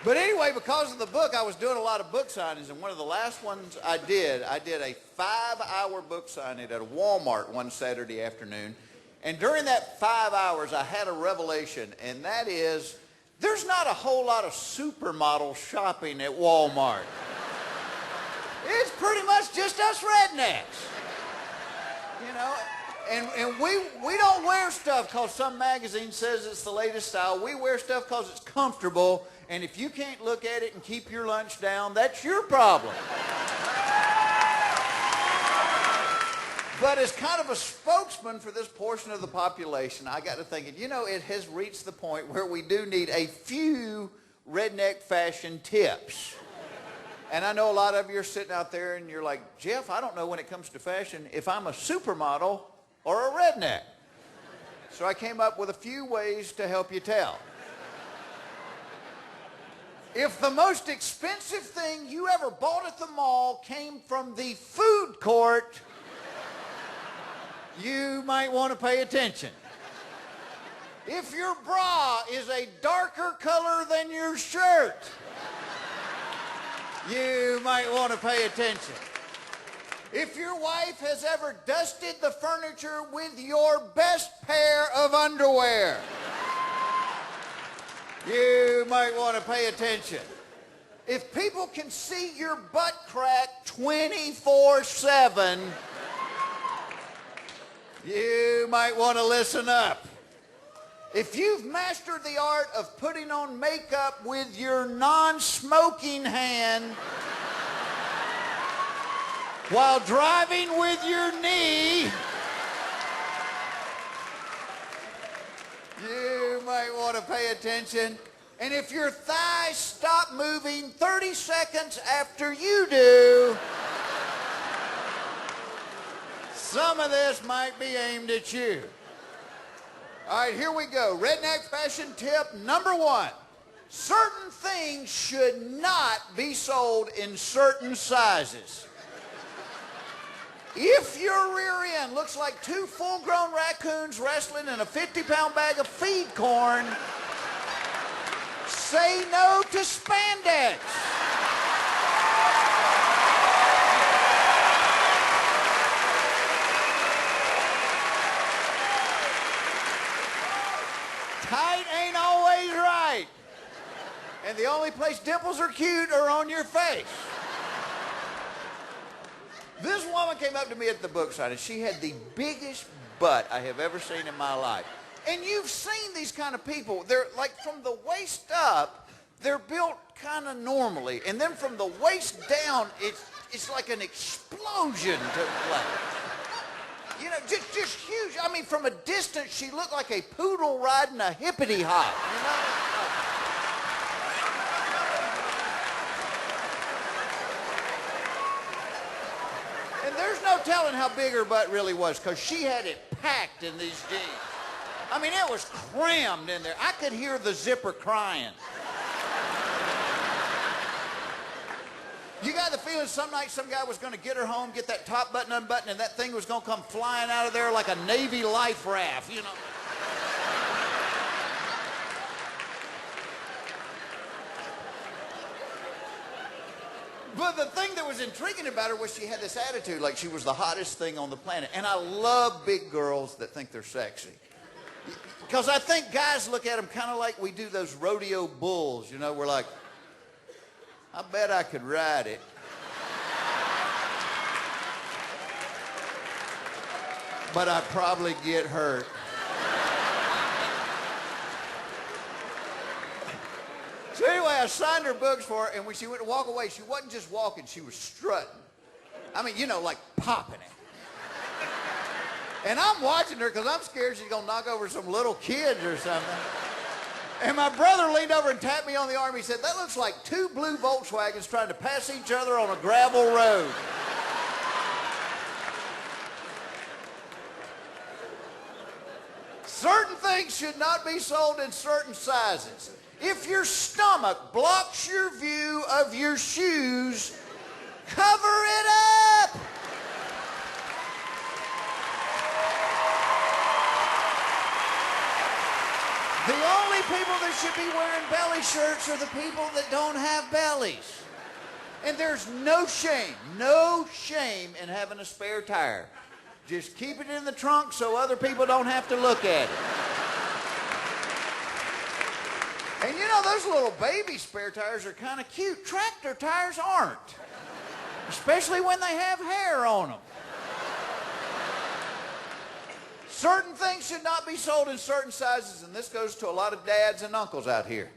But anyway, because of the book, I was doing a lot of book signings, and one of the last ones I did a 5-hour book signing at a Walmart one Saturday afternoon. And during that 5 hours, I had a revelation, and that is, there's not a whole lot of supermodel shopping at Walmart. It's pretty much just us rednecks. You know, and we don't wear stuff because some magazine says it's the latest style. We wear stuff because it's comfortable, and if you can't look at it and keep your lunch down, that's your problem. But as kind of a spokesman for this portion of the population, I got to thinking, you know, it has reached the point where we do need a few redneck fashion tips. And I know a lot of you are sitting out there and you're like, Jeff, I don't know when it comes to fashion if I'm a supermodel or a redneck. So I came up with a few ways to help you tell. If the most expensive thing you ever bought at the mall came from the food court, you might want to pay attention. If your bra is a darker color than your shirt, you might want to pay attention. If your wife has ever dusted the furniture with your best pair of underwear, you might want to pay attention. If people can see your butt crack 24/7, you might want to listen up. If you've mastered the art of putting on makeup with your non-smoking hand while driving with your knee, you might want to pay attention. And if your thighs stop moving 30 seconds after you do, some of this might be aimed at you. All right, here we go. Redneck fashion tip number 1. Certain things should not be sold in certain sizes. If your rear end looks like 2 full-grown raccoons wrestling in a 50-pound bag of feed corn, say no to spandex. Tight ain't always right. And the only place dimples are cute are on your face. This woman came up to me at the book signing. She had the biggest butt I have ever seen in my life. And you've seen these kind of people. They're like from the waist up, they're built kind of normally. And then from the waist down, it's like an explosion took place. You know, just huge. I mean, from a distance, she looked like a poodle riding a hippity hop, you know? And there's no telling how big her butt really was, because she had it packed in these jeans. I mean, it was crammed in there. I could hear the zipper crying. You got the feeling some night some guy was going to get her home, get that top button unbuttoned, and that thing was going to come flying out of there like a Navy life raft, you know. But the thing that was intriguing about her was she had this attitude like she was the hottest thing on the planet. And I love big girls that think they're sexy. Because I think guys look at them kind of like we do those rodeo bulls, you know. We're like, I bet I could ride it. But I'd probably get hurt. So anyway, I signed her books for her, and when she went to walk away, she wasn't just walking, she was strutting. I mean, you know, like popping it. And I'm watching her because I'm scared she's going to knock over some little kids or something. And my brother leaned over and tapped me on the arm. He said, that looks like 2 blue Volkswagens trying to pass each other on a gravel road. Certain things should not be sold in certain sizes. If your stomach blocks your view of your shoes, cover it up. The only people that should be wearing belly shirts are the people that don't have bellies. And there's no shame in having a spare tire. Just keep it in the trunk so other people don't have to look at it. And you know, those little baby spare tires are kind of cute. Tractor tires aren't. Especially when they have hair on them. Certain things should not be sold in certain sizes, and this goes to a lot of dads and uncles out here.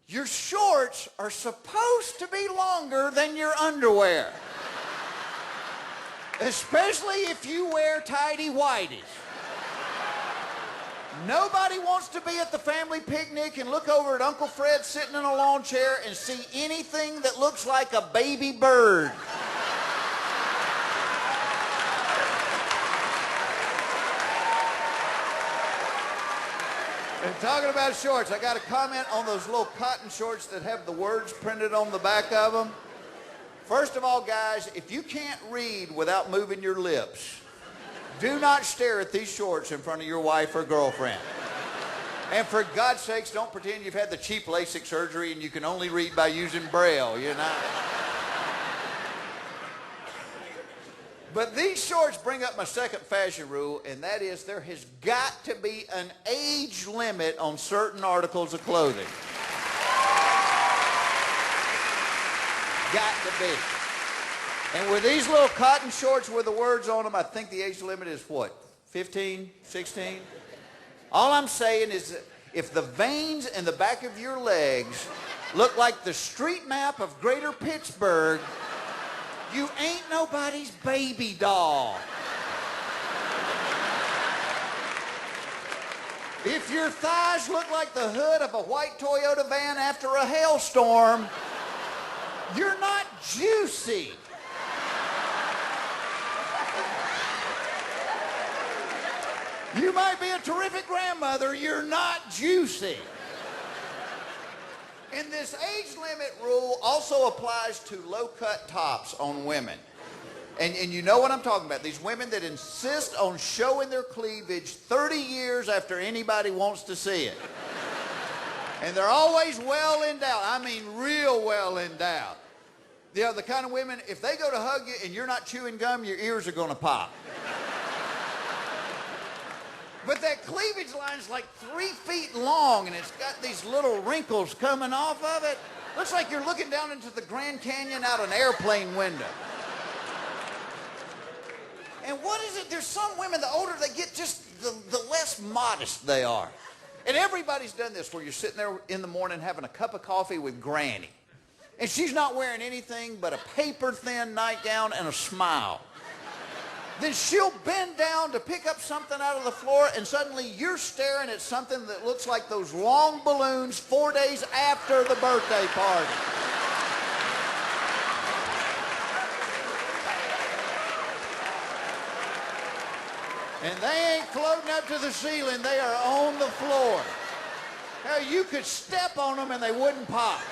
Your shorts are supposed to be longer than your underwear. Especially if you wear tighty-whities. Nobody wants to be at the family picnic and look over at Uncle Fred sitting in a lawn chair and see anything that looks like a baby bird. And talking about shorts, I got a comment on those little cotton shorts that have the words printed on the back of them. First of all, guys, if you can't read without moving your lips, do not stare at these shorts in front of your wife or girlfriend. And for God's sakes, don't pretend you've had the cheap LASIK surgery and you can only read by using Braille, you know. But these shorts bring up my second fashion rule, and that is there has got to be an age limit on certain articles of clothing. Got to be. And with these little cotton shorts with the words on them, I think the age limit is what, 15, 16? All I'm saying is that if the veins in the back of your legs look like the street map of Greater Pittsburgh, you ain't nobody's baby doll. If your thighs look like the hood of a white Toyota van after a hailstorm, you're not juicy. You might be a terrific grandmother, you're not juicy. And this age limit rule also applies to low-cut tops on women. And you know what I'm talking about. These women that insist on showing their cleavage 30 years after anybody wants to see it. And they're always well endowed. I mean real well endowed. You know, the kind of women, if they go to hug you and you're not chewing gum, your ears are going to pop. But that cleavage line is like 3 feet long, and it's got these little wrinkles coming off of it. Looks like you're looking down into the Grand Canyon out an airplane window. And what is it? There's some women, the older they get, just the less modest they are. And everybody's done this, where you're sitting there in the morning having a cup of coffee with Granny. And she's not wearing anything but a paper-thin nightgown and a smile. Then she'll bend down to pick up something out of the floor, and suddenly you're staring at something that looks like those long balloons 4 days after the birthday party. And they ain't floating up to the ceiling, they are on the floor. Hell, you could step on them and they wouldn't pop.